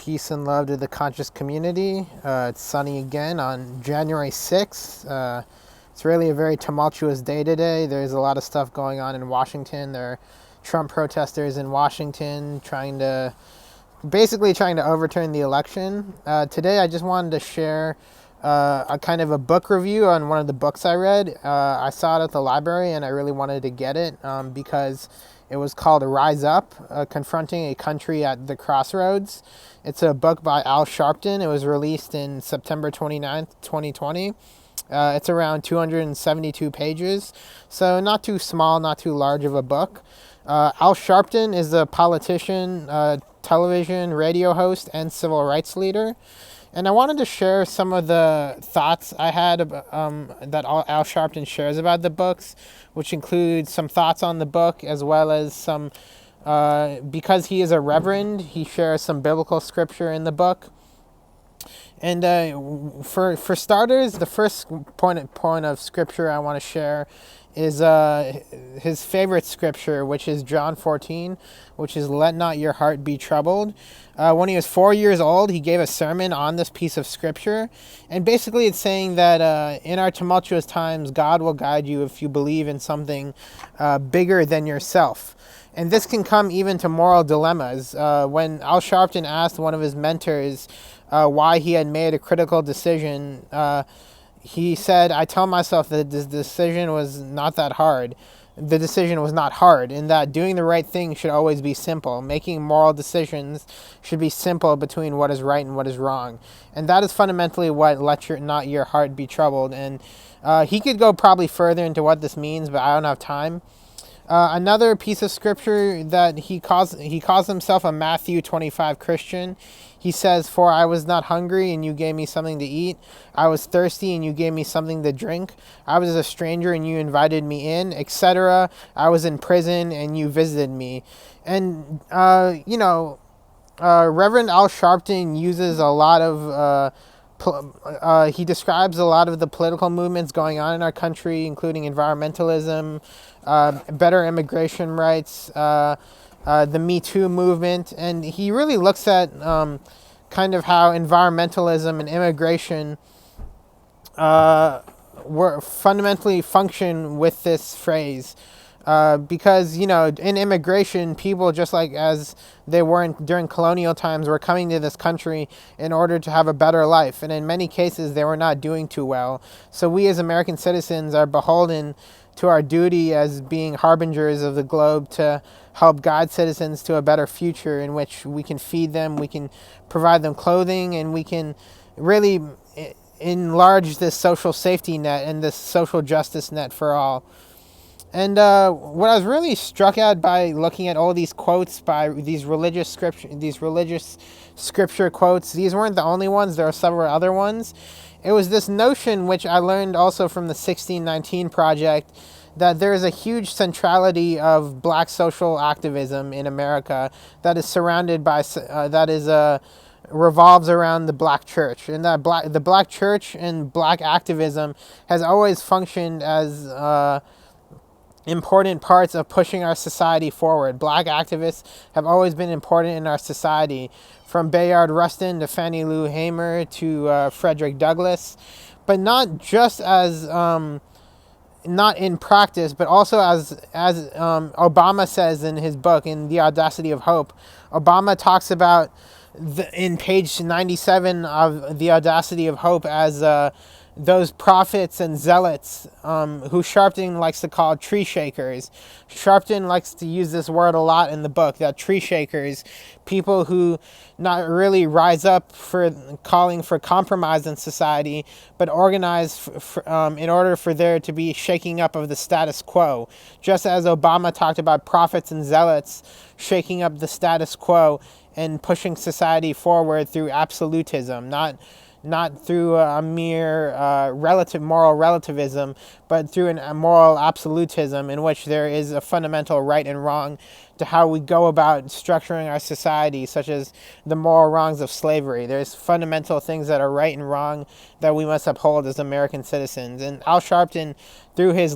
Peace and love to the conscious community. It's sunny again on January 6th. It's really a very tumultuous day today. There's a lot of stuff going on in Washington. There are Trump protesters in Washington trying to overturn the election. Today I just wanted to share a kind of a book review on one of the books I read. I saw it at the library and I really wanted to get it because it was called Rise Up, Confronting a Country at the Crossroads. It's a book by Al Sharpton. It was released in September 29th, 2020. It's around 272 pages, so not too small, not too large of a book. Al Sharpton is a politician, television, radio host, and civil rights leader. And I wanted to share some of the thoughts I had that Al Sharpton shares about the books, which include some thoughts on the book as well as some, because he is a reverend, he shares some biblical scripture in the book. And for starters, the first point of scripture I want to share is his favorite scripture, which is John 14, which is "Let not your heart be troubled." When he was 4 years old, he gave a sermon on this piece of scripture. And basically it's saying that in our tumultuous times, God will guide you if you believe in something bigger than yourself. And this can come even to moral dilemmas. When Al Sharpton asked one of his mentors why he had made a critical decision, he said, "I tell myself that this decision was not that hard. The decision was not hard, in that doing the right thing should always be simple. Making moral decisions should be simple between what is right and what is wrong." And that is fundamentally what "let not your heart be troubled." And he could go probably further into what this means, but I don't have time. Another piece of scripture that he calls himself a Matthew 25 Christian. He says, "For I was not hungry and you gave me something to eat. I was thirsty and you gave me something to drink. I was a stranger and you invited me in, etc. I was in prison and you visited me." And, Reverend Al Sharpton uses a lot of he describes a lot of the political movements going on in our country, including environmentalism, better immigration rights, the Me Too movement, and he really looks at kind of how environmentalism and immigration fundamentally function with this phrase. Because, in immigration, people, just like as they were during colonial times, were coming to this country in order to have a better life. And in many cases, they were not doing too well. So we as American citizens are beholden to our duty as being harbingers of the globe to help guide citizens to a better future in which we can feed them, we can provide them clothing, and we can really enlarge this social safety net and this social justice net for all. And what I was really struck at by looking at all these quotes by these religious scripture quotes, these weren't the only ones, there are several other ones. It was this notion, which I learned also from the 1619 Project, that there is a huge centrality of black social activism in America that is surrounded by, revolves around the black church. And that the black church and black activism has always functioned as important parts of pushing our society forward. Black activists have always been important in our society, from Bayard Rustin to Fannie Lou Hamer to Frederick Douglass, but not just as not in practice, but also as Obama says in his book, in The Audacity of Hope. Obama talks about in page 97 of The Audacity of Hope as those prophets and zealots who Sharpton likes to call tree shakers. Sharpton likes to use this word a lot in the book, that tree shakers, people who not really rise up for calling for compromise in society, but organize in order for there to be shaking up of the status quo. Just as Obama talked about prophets and zealots shaking up the status quo and pushing society forward through absolutism, not through a mere moral relativism, but through a moral absolutism in which there is a fundamental right and wrong to how we go about structuring our society, such as the moral wrongs of slavery. There's fundamental things that are right and wrong that we must uphold as American citizens. And Al Sharpton, through his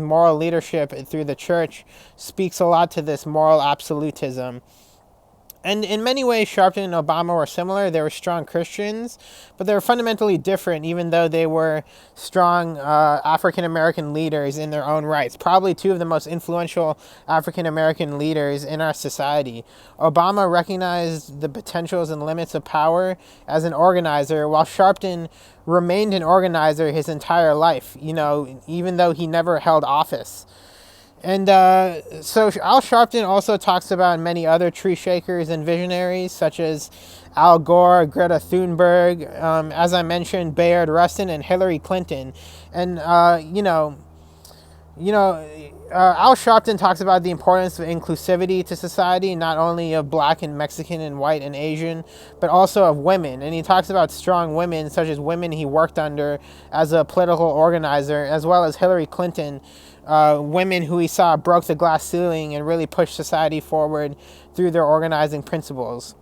moral leadership through the church, speaks a lot to this moral absolutism. And in many ways, Sharpton and Obama were similar. They were strong Christians, but they were fundamentally different, even though they were strong African-American leaders in their own rights. Probably two of the most influential African-American leaders in our society. Obama recognized the potentials and limits of power as an organizer, while Sharpton remained an organizer his entire life, even though he never held office. And so Al Sharpton also talks about many other tree shakers and visionaries, such as Al Gore, Greta Thunberg, as I mentioned, Bayard Rustin, and Hillary Clinton. And, Al Sharpton talks about the importance of inclusivity to society, not only of Black and Mexican and white and Asian, but also of women. And he talks about strong women, such as women he worked under as a political organizer, as well as Hillary Clinton, women who he saw broke the glass ceiling and really pushed society forward through their organizing principles.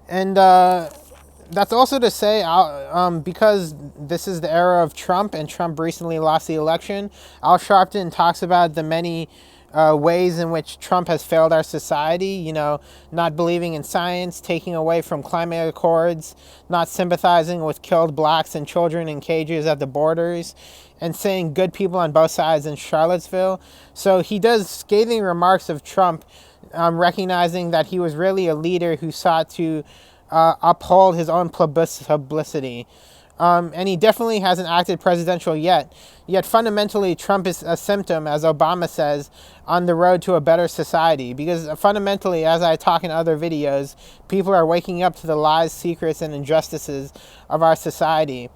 And that's also to say, because this is the era of Trump, and Trump recently lost the election, Al Sharpton talks about the many ways in which Trump has failed our society, not believing in science, taking away from climate accords, not sympathizing with killed blacks and children in cages at the borders, and saying good people on both sides in Charlottesville. So he does scathing remarks of Trump, recognizing that he was really a leader who sought to uphold his own publicity. And he definitely hasn't acted presidential yet. Yet fundamentally, Trump is a symptom, as Obama says, on the road to a better society. Because fundamentally, as I talk in other videos, people are waking up to the lies, secrets, and injustices of our society.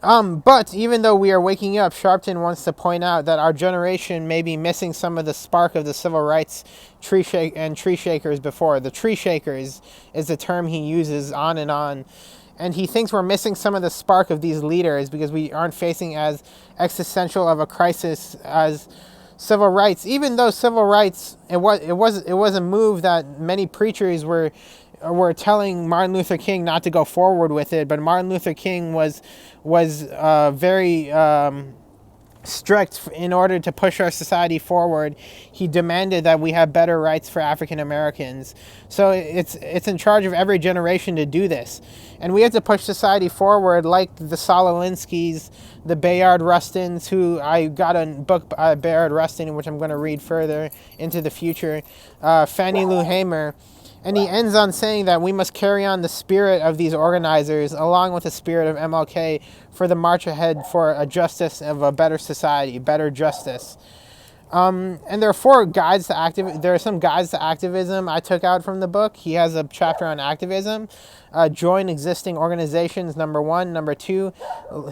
But even though we are waking up, Sharpton wants to point out that our generation may be missing some of the spark of the civil rights tree shakers before. The tree shakers is the term he uses on and on. And he thinks we're missing some of the spark of these leaders because we aren't facing as existential of a crisis as civil rights. Even though civil rights, it was a move that many preachers were telling Martin Luther King not to go forward with it, but Martin Luther King was very strict in order to push our society forward. He demanded that we have better rights for African Americans. So it's in charge of every generation to do this. And we have to push society forward, like the Saul Alinsky's, the Bayard Rustins, who I got a book by Bayard Rustin, which I'm going to read further into the future, Fannie Lou Hamer. And he ends on saying that we must carry on the spirit of these organizers along with the spirit of MLK for the march ahead for a justice of a better society, better justice. And there are some guides to activism I took out from the book. He has a chapter on activism. Join existing organizations, number 1. Number 2,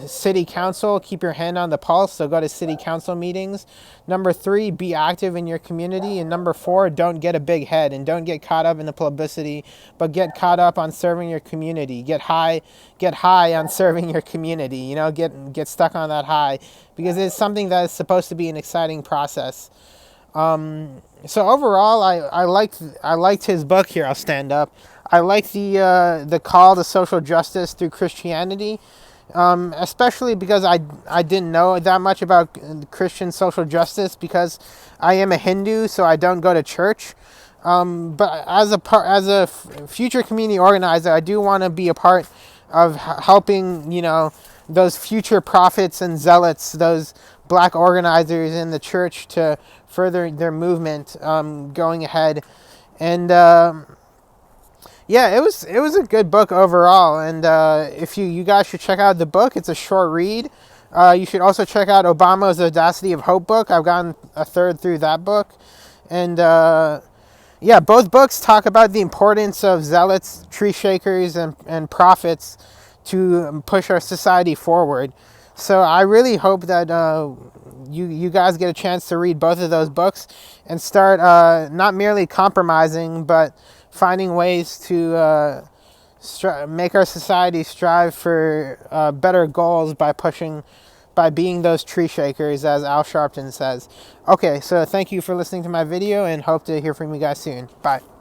city council, keep your hand on the pulse, so go to city council meetings. Number 3, be active in your community. And number 4, don't get a big head and don't get caught up in the publicity, but get caught up on serving your community. Get high on serving your community, get stuck on that high, because it's something that is supposed to be an exciting process. So overall, I liked his book. Here, I'll stand up. I like the call to social justice through Christianity, especially because I didn't know that much about Christian social justice because I am a Hindu, so I don't go to church. But as a future community organizer, I do want to be a part of helping, those future prophets and zealots, those black organizers in the church, to further their movement going ahead. And yeah, it was a good book overall. And if you guys should check out the book. It's a short read. You should also check out Obama's Audacity of Hope book. I've gotten a third through that book. And yeah, both books talk about the importance of zealots, tree shakers, and prophets to push our society forward. So I really hope that you guys get a chance to read both of those books and start not merely compromising, but finding ways to make our society strive for better goals by being those tree shakers, as Al Sharpton says. Okay, so thank you for listening to my video and hope to hear from you guys soon. Bye.